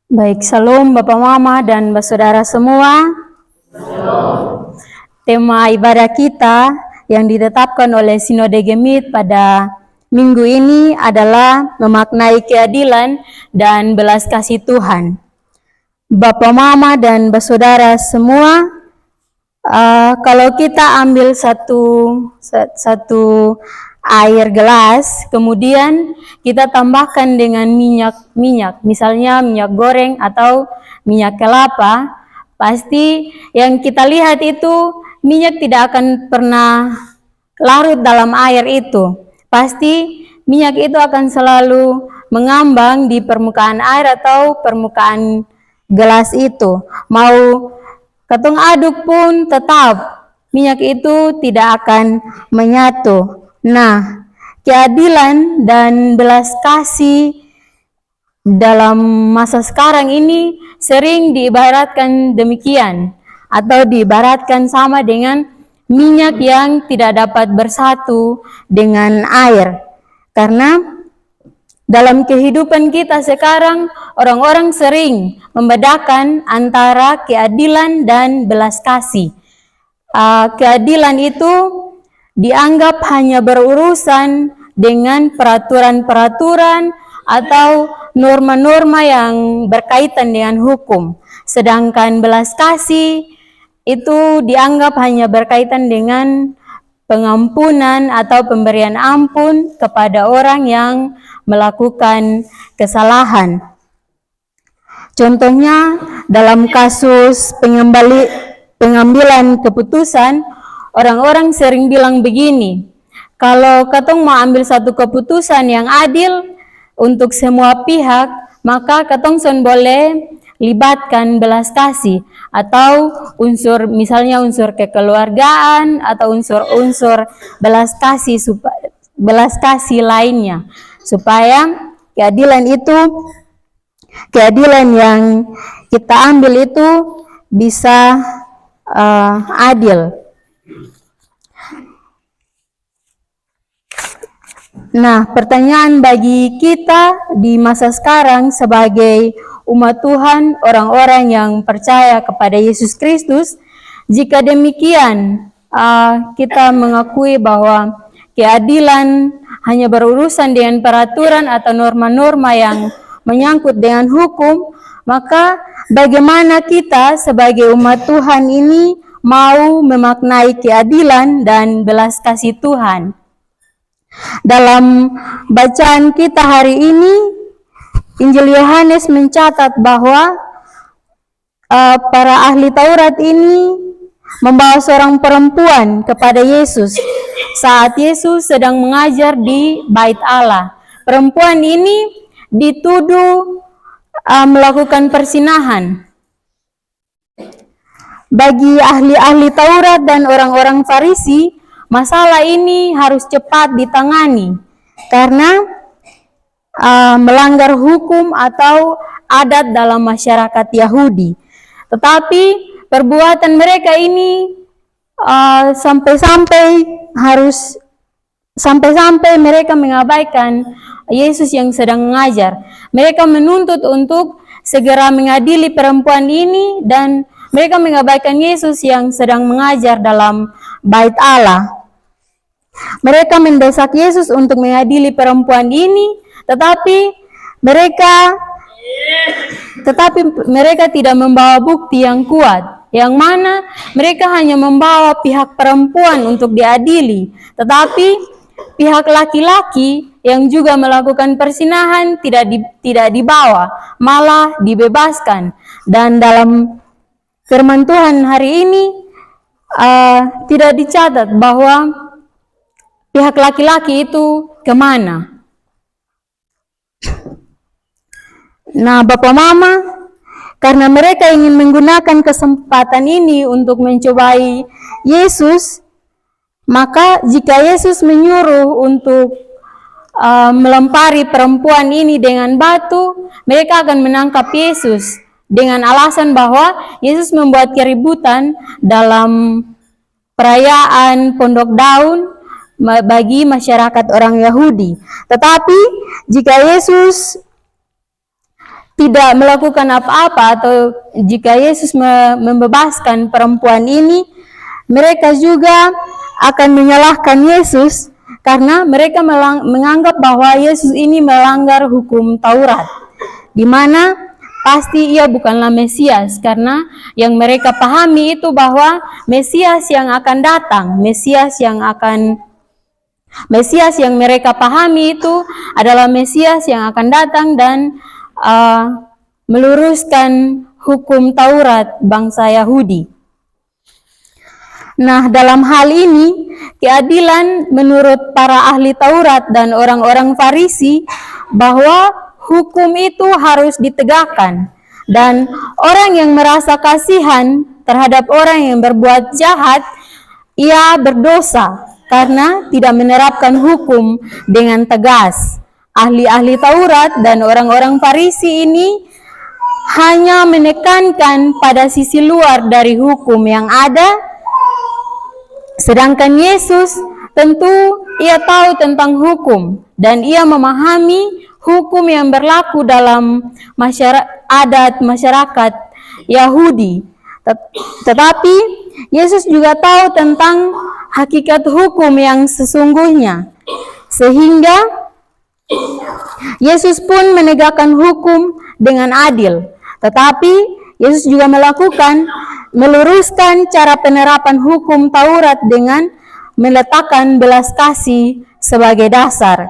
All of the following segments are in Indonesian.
Baik, Salam Bapak Mama dan Saudara semua. Salam. Tema ibadah kita yang ditetapkan oleh Sinode Gemit pada minggu ini adalah memaknai keadilan dan belas kasih Tuhan. Bapak Mama dan Saudara semua, kalau kita ambil satu air gelas, kemudian kita tambahkan dengan minyak, misalnya minyak goreng atau minyak kelapa, pasti yang kita lihat itu minyak tidak akan pernah larut dalam air itu. Pasti minyak itu akan selalu mengambang di permukaan air atau permukaan gelas itu. Mau katong aduk pun tetap minyak itu tidak akan menyatu. Nah, keadilan dan belas kasih dalam masa sekarang ini sering diibaratkan demikian, atau diibaratkan sama dengan minyak yang tidak dapat bersatu dengan air. Karena dalam kehidupan kita sekarang, orang-orang sering membedakan antara keadilan dan belas kasih. Keadilan itu dianggap hanya berurusan dengan peraturan-peraturan atau norma-norma yang berkaitan dengan hukum. Sedangkan belas kasih itu dianggap hanya berkaitan dengan pengampunan atau pemberian ampun kepada orang yang melakukan kesalahan. Contohnya dalam kasus pengambilan keputusan, orang-orang sering bilang begini, kalau katong mau ambil satu keputusan yang adil untuk semua pihak, maka katong boleh libatkan belas kasih atau misalnya unsur kekeluargaan atau unsur belas kasih lainnya, supaya keadilan yang kita ambil itu bisa adil. Nah, pertanyaan bagi kita di masa sekarang sebagai umat Tuhan, orang-orang yang percaya kepada Yesus Kristus, jika demikian kita mengakui bahwa keadilan hanya berurusan dengan peraturan atau norma-norma yang menyangkut dengan hukum, maka bagaimana kita sebagai umat Tuhan ini mau memaknai keadilan dan belas kasih Tuhan? Dalam bacaan kita hari ini, Injil Yohanes mencatat bahwa para ahli Taurat ini membawa seorang perempuan kepada Yesus saat Yesus sedang mengajar di Bait Allah. Perempuan ini dituduh melakukan perzinahan. Bagi ahli-ahli Taurat dan orang-orang Farisi, masalah ini harus cepat ditangani karena melanggar hukum atau adat dalam masyarakat Yahudi. Tetapi perbuatan mereka ini sampai-sampai mereka mengabaikan Yesus yang sedang mengajar. Mereka menuntut untuk segera mengadili perempuan ini dan mereka mengabaikan Yesus yang sedang mengajar dalam Bait Allah. Mereka mendesak Yesus untuk mengadili perempuan ini, tetapi mereka tidak membawa bukti yang kuat, yang mana mereka hanya membawa pihak perempuan untuk diadili, tetapi pihak laki-laki yang juga melakukan perzinahan tidak dibawa, malah dibebaskan. Dan dalam firman Tuhan hari ini tidak dicatat bahwa pihak laki-laki itu kemana. Nah, Bapak Mama, karena mereka ingin menggunakan kesempatan ini untuk mencobai Yesus, maka jika Yesus menyuruh untuk melempari perempuan ini dengan batu, mereka akan menangkap Yesus dengan alasan bahwa Yesus membuat keributan dalam perayaan Pondok Daun bagi masyarakat orang Yahudi. Tetapi jika Yesus tidak melakukan apa-apa, atau jika Yesus membebaskan perempuan ini, mereka juga akan menyalahkan Yesus karena mereka menganggap bahwa Yesus ini melanggar hukum Taurat, di mana pasti ia bukanlah Mesias, karena yang mereka pahami itu bahwa Mesias yang akan datang, Mesias yang mereka pahami itu adalah Mesias yang akan datang dan meluruskan hukum Taurat bangsa Yahudi. Nah, dalam hal ini, keadilan menurut para ahli Taurat dan orang-orang Farisi bahwa hukum itu harus ditegakkan, dan orang yang merasa kasihan terhadap orang yang berbuat jahat, ia berdosa karena tidak menerapkan hukum dengan tegas. Ahli-ahli Taurat dan orang-orang Farisi ini hanya menekankan pada sisi luar dari hukum yang ada, sedangkan Yesus tentu ia tahu tentang hukum dan ia memahami hukum yang berlaku dalam adat masyarakat Yahudi. Tetapi Yesus juga tahu tentang hakikat hukum yang sesungguhnya, sehingga Yesus pun menegakkan hukum dengan adil. Tetapi Yesus juga meluruskan cara penerapan hukum Taurat dengan meletakkan belas kasih sebagai dasar.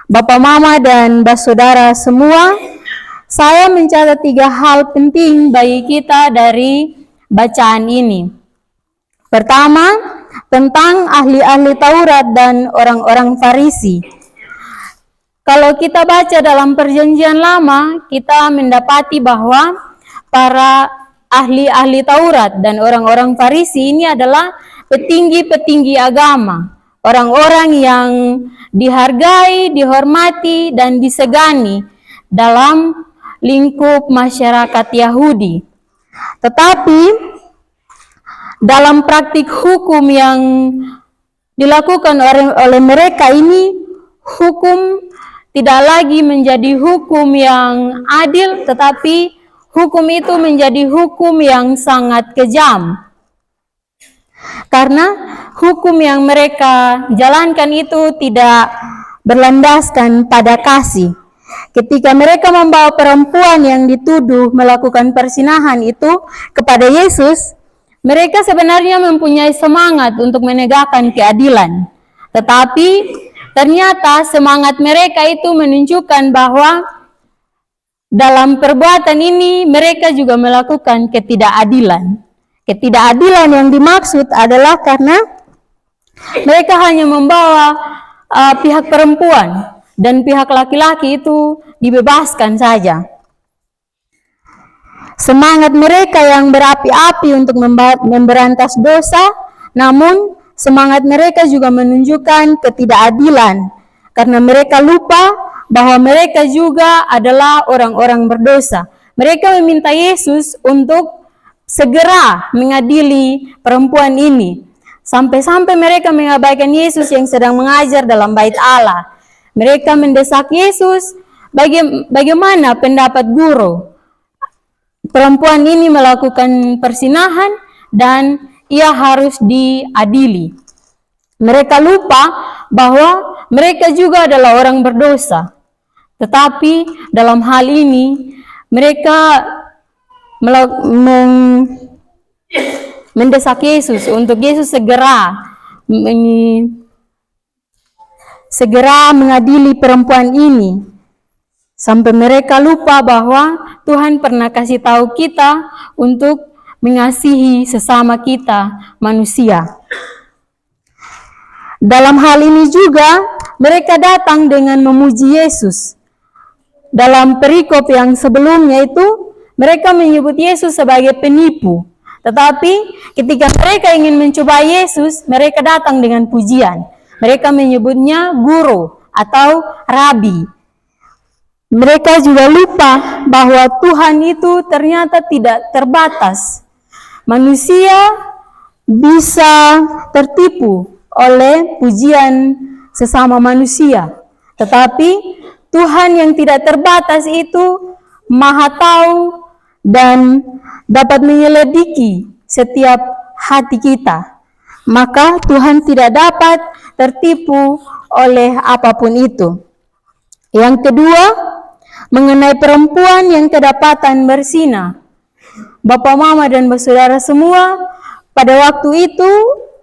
Bapak, Mama, dan saudara semua, saya mencatat 3 hal penting bagi kita dari bacaan ini. Pertama, tentang ahli-ahli Taurat dan orang-orang Farisi. Kalau kita baca dalam Perjanjian Lama, kita mendapati bahwa para ahli-ahli Taurat dan orang-orang Farisi ini adalah petinggi-petinggi agama, orang-orang yang dihargai, dihormati, dan disegani dalam lingkup masyarakat Yahudi. Tetapi dalam praktik hukum yang dilakukan oleh mereka ini, hukum tidak lagi menjadi hukum yang adil, tetapi hukum itu menjadi hukum yang sangat kejam. Karena hukum yang mereka jalankan itu tidak berlandaskan pada kasih. Ketika mereka membawa perempuan yang dituduh melakukan perzinahan itu kepada Yesus, mereka sebenarnya mempunyai semangat untuk menegakkan keadilan. Tetapi ternyata semangat mereka itu menunjukkan bahwa dalam perbuatan ini mereka juga melakukan ketidakadilan. Ketidakadilan yang dimaksud adalah karena mereka hanya membawa pihak perempuan dan pihak laki-laki itu dibebaskan saja. Semangat mereka yang berapi-api untuk memberantas dosa, namun semangat mereka juga menunjukkan ketidakadilan karena mereka lupa bahwa mereka juga adalah orang-orang berdosa. Mereka meminta Yesus untuk segera mengadili perempuan ini. Sampai-sampai mereka mengabaikan Yesus yang sedang mengajar dalam bait Allah. Mereka mendesak Yesus, bagaimana pendapat guru? Perempuan ini melakukan perzinahan dan ia harus diadili. Mereka lupa bahwa mereka juga adalah orang berdosa. Tetapi dalam hal ini mereka mendesak Yesus untuk Yesus segera mengadili perempuan ini, sampai mereka lupa bahwa Tuhan pernah kasih tahu kita untuk mengasihi sesama kita manusia. Dalam hal ini juga mereka datang dengan memuji Yesus. Dalam perikop yang sebelumnya itu mereka menyebut Yesus sebagai penipu. Tetapi ketika mereka ingin mencoba Yesus, mereka datang dengan pujian. Mereka menyebutnya guru atau rabi. Mereka juga lupa bahwa Tuhan itu ternyata tidak terbatas. Manusia bisa tertipu oleh pujian sesama manusia. Tetapi Tuhan yang tidak terbatas itu Maha tahu dan dapat menyelidiki setiap hati kita. Maka Tuhan tidak dapat tertipu oleh apapun itu. Yang kedua, mengenai perempuan yang kedapatan berzina. Bapak, mama, dan saudara semua, pada waktu itu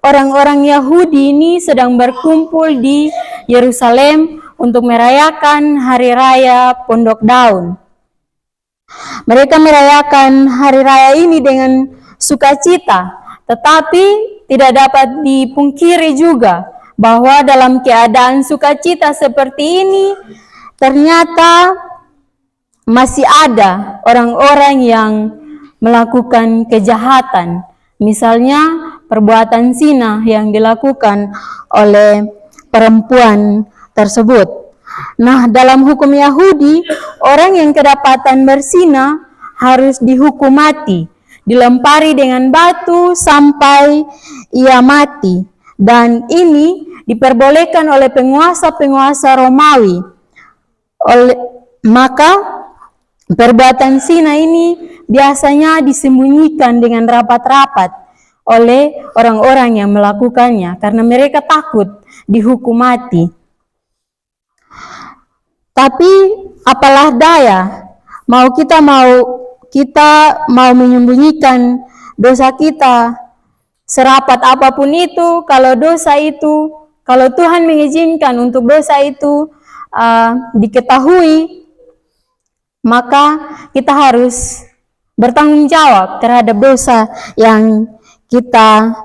orang-orang Yahudi ini sedang berkumpul di Yerusalem untuk merayakan hari raya Pondok Daun. Mereka merayakan hari raya ini dengan sukacita, tetapi tidak dapat dipungkiri juga bahwa dalam keadaan sukacita seperti ini, ternyata masih ada orang-orang yang melakukan kejahatan. Misalnya perbuatan zina yang dilakukan oleh perempuan tersebut. Nah, dalam hukum Yahudi, orang yang kedapatan berzina harus dihukum mati, dilempari dengan batu sampai ia mati. Dan ini diperbolehkan oleh penguasa-penguasa Romawi. Maka perbuatan zina ini biasanya disembunyikan dengan rapat-rapat oleh orang-orang yang melakukannya karena mereka takut dihukum mati. Tapi apalah daya, kita mau menyembunyikan dosa kita serapat apapun itu, kalau Tuhan mengizinkan untuk dosa itu diketahui, maka kita harus bertanggung jawab terhadap dosa yang kita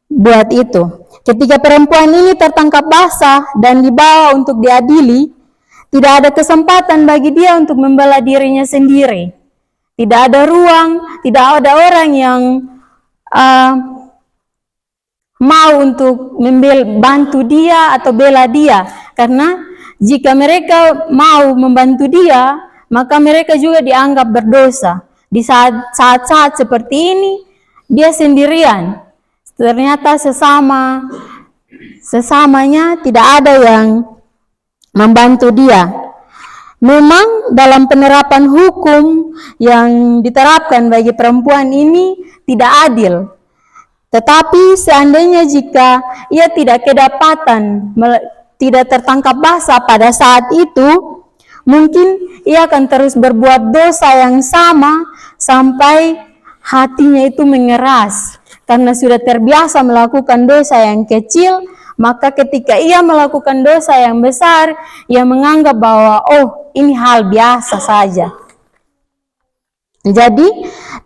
buat itu. Ketika perempuan ini tertangkap basah dan dibawa untuk diadili, tidak ada kesempatan bagi dia untuk membela dirinya sendiri. Tidak ada ruang, tidak ada orang yang mau untuk membantu dia atau bela dia. Karena jika mereka mau membantu dia, maka mereka juga dianggap berdosa. Di saat-saat seperti ini, dia sendirian. Ternyata sesamanya tidak ada yang membantu dia. Memang dalam penerapan hukum yang diterapkan bagi perempuan ini tidak adil. Tetapi seandainya jika ia tidak kedapatan, tidak tertangkap basah pada saat itu, mungkin ia akan terus berbuat dosa yang sama sampai hatinya itu mengeras. Karena sudah terbiasa melakukan dosa yang kecil, maka ketika ia melakukan dosa yang besar, ia menganggap bahwa ini hal biasa saja. Jadi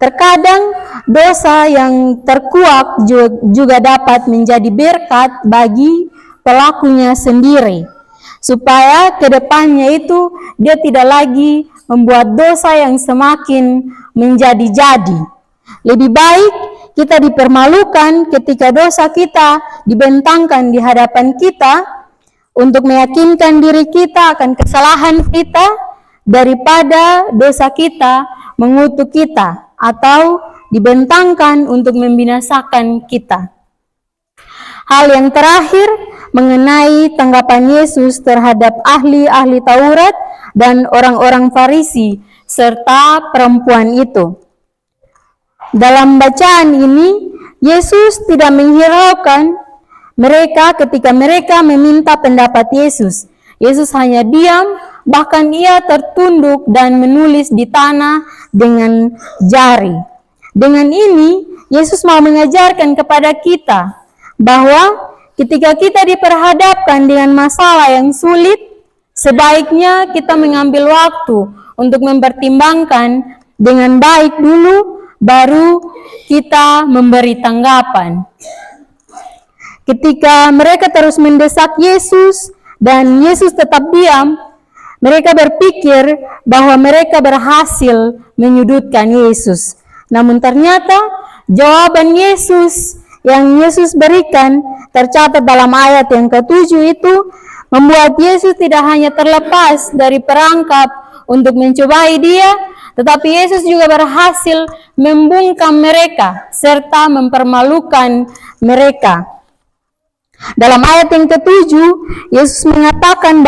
terkadang dosa yang terkuak juga dapat menjadi berkat bagi pelakunya sendiri, supaya kedepannya itu dia tidak lagi membuat dosa yang semakin menjadi-jadi. Lebih baik kita dipermalukan ketika dosa kita dibentangkan di hadapan kita untuk meyakinkan diri kita akan kesalahan kita, daripada dosa kita mengutuk kita atau dibentangkan untuk membinasakan kita. Hal yang terakhir mengenai tanggapan Yesus terhadap ahli-ahli Taurat dan orang-orang Farisi serta perempuan itu. Dalam bacaan ini, Yesus tidak menghiraukan mereka ketika mereka meminta pendapat Yesus. Yesus hanya diam, bahkan ia tertunduk dan menulis di tanah dengan jari. Dengan ini, Yesus mau mengajarkan kepada kita bahwa ketika kita diperhadapkan dengan masalah yang sulit, sebaiknya kita mengambil waktu untuk mempertimbangkan dengan baik dulu, baru kita memberi tanggapan. Ketika mereka terus mendesak Yesus dan Yesus tetap diam, mereka berpikir bahwa mereka berhasil menyudutkan Yesus. Namun ternyata jawaban Yesus yang Yesus berikan tercatat dalam ayat yang ke-7 itu membuat Yesus tidak hanya terlepas dari perangkap untuk mencobai dia, tetapi Yesus juga berhasil membungkam mereka serta mempermalukan mereka. Dalam ayat yang ke-7, Yesus mengatakan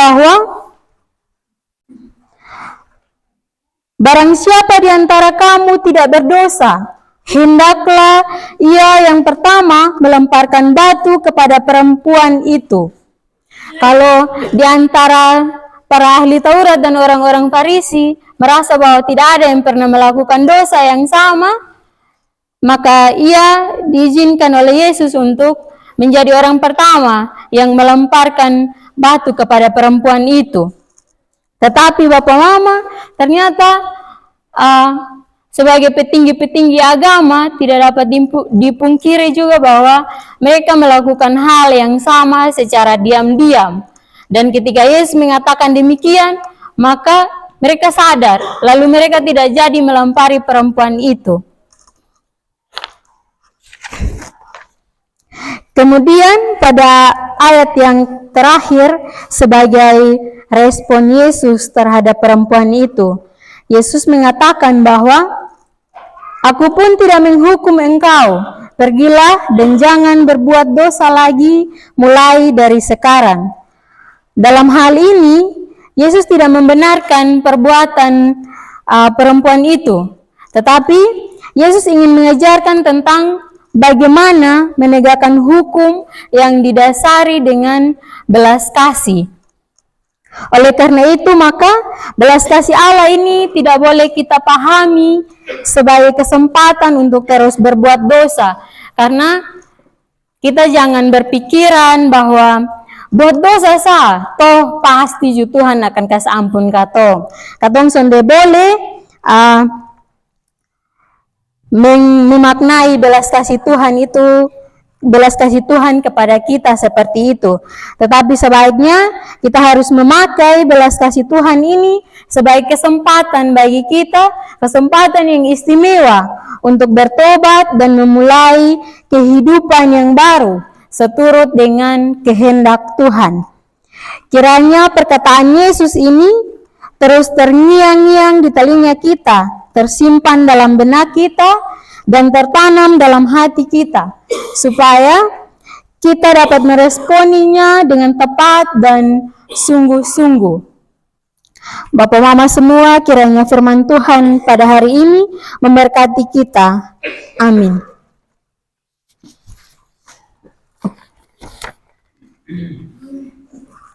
Barang siapa di antara kamu tidak berdosa, hendaklah ia yang pertama melemparkan batu kepada perempuan itu. Kalau di antara para ahli Taurat dan orang-orang Farisi merasa bahwa tidak ada yang pernah melakukan dosa yang sama, maka ia diizinkan oleh Yesus untuk menjadi orang pertama yang melemparkan batu kepada perempuan itu. Tetapi Bapak Mama, ternyata sebagai petinggi-petinggi agama tidak dapat dipungkiri juga bahwa mereka melakukan hal yang sama secara diam-diam. Dan ketika Yesus mengatakan demikian, maka mereka sadar, lalu mereka tidak jadi melempari perempuan itu. Kemudian pada ayat yang terakhir sebagai respon Yesus terhadap perempuan itu, Yesus mengatakan bahwa Aku pun tidak menghukum engkau, pergilah dan jangan berbuat dosa lagi mulai dari sekarang. Dalam hal ini, Yesus tidak membenarkan perbuatan perempuan itu, tetapi Yesus ingin mengajarkan tentang bagaimana menegakkan hukum yang didasari dengan belas kasih. Oleh karena itu, maka belas kasih Allah ini tidak boleh kita pahami sebagai kesempatan untuk terus berbuat dosa. Karena kita jangan berpikiran bahwa buat dosa sah, toh pasti Tuhan akan kasih ampun katong. Katong sonde boleh memaknai belas kasih Tuhan itu, belas kasih Tuhan kepada kita seperti itu. Tetapi sebaiknya kita harus memakai belas kasih Tuhan ini sebagai kesempatan bagi kita, kesempatan yang istimewa untuk bertobat dan memulai kehidupan yang baru seturut dengan kehendak Tuhan. Kiranya perkataan Yesus ini terus terngiang-ngiang di telinga kita, tersimpan dalam benak kita, dan tertanam dalam hati kita, supaya kita dapat meresponinya dengan tepat dan sungguh-sungguh. Bapak Mama semua, kiranya firman Tuhan pada hari ini memberkati kita. Amin.